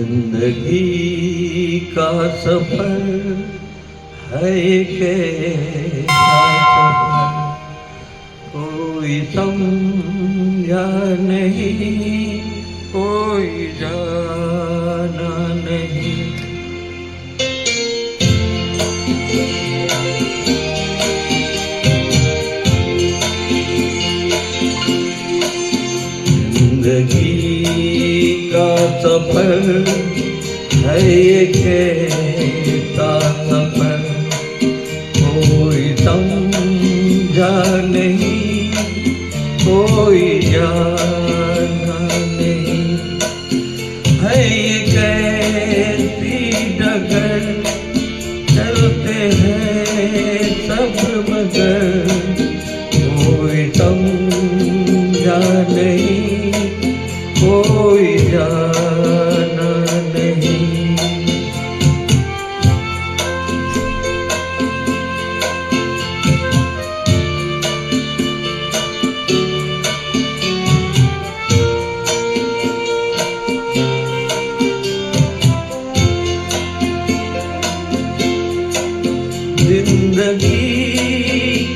जिंदगी का सफर है कैसा सफर, कोई समझा नहीं, कोई जाना नहीं। जिंदगी का सफर है ये कैसा सफर, कोई समझा नहीं, कोई जाना नहीं। है ये कैसी डगर, चलते हैं सब मगर, कोई समझा नहीं, कोई जाना नहीं। जिंदगी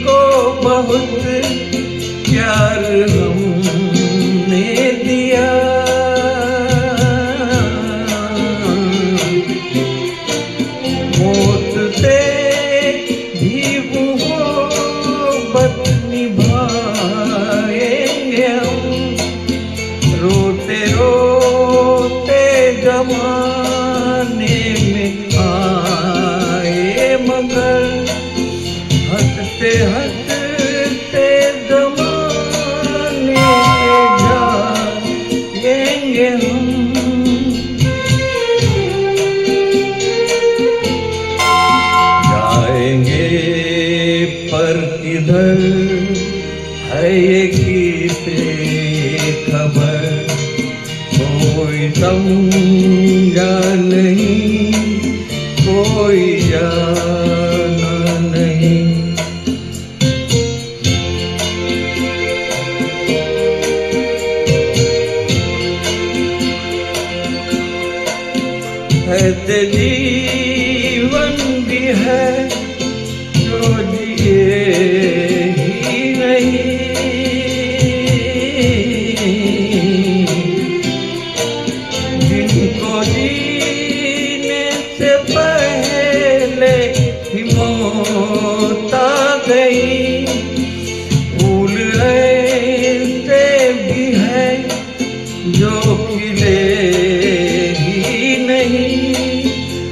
को बहुत प्यार हमने दिया, मौत से भी मोहब्बत निभाएंगे हम, रोते रोते जमाने में आए मगर, हंसते हंसते जमाने जाएंगे हम। जाएंगे पर किधर है ये किसे खबर, कोई समझा नहीं, कोई जाना नहीं। ऐसे जीवन भी है जो जिए ही नहीं, जिनको जीने से पहले ही मौत आ गई। फूल ऐसे भी है जो खिले ही नहीं,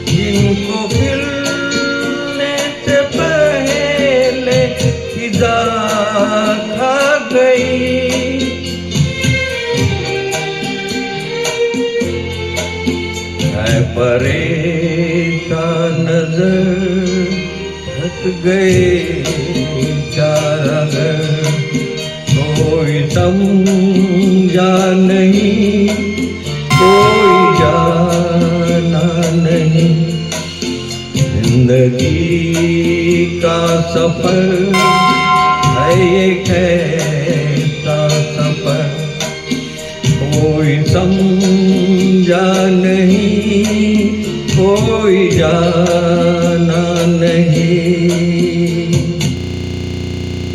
जिनको खिलने से पहले फिजा खा गई। है परेशान नजर, थक गए चारा, कोई समझा नहीं, कोई जाना नहीं। जिंदगी का सफर है ये कैसा सफर, कोई समझा नहीं, कोई जाना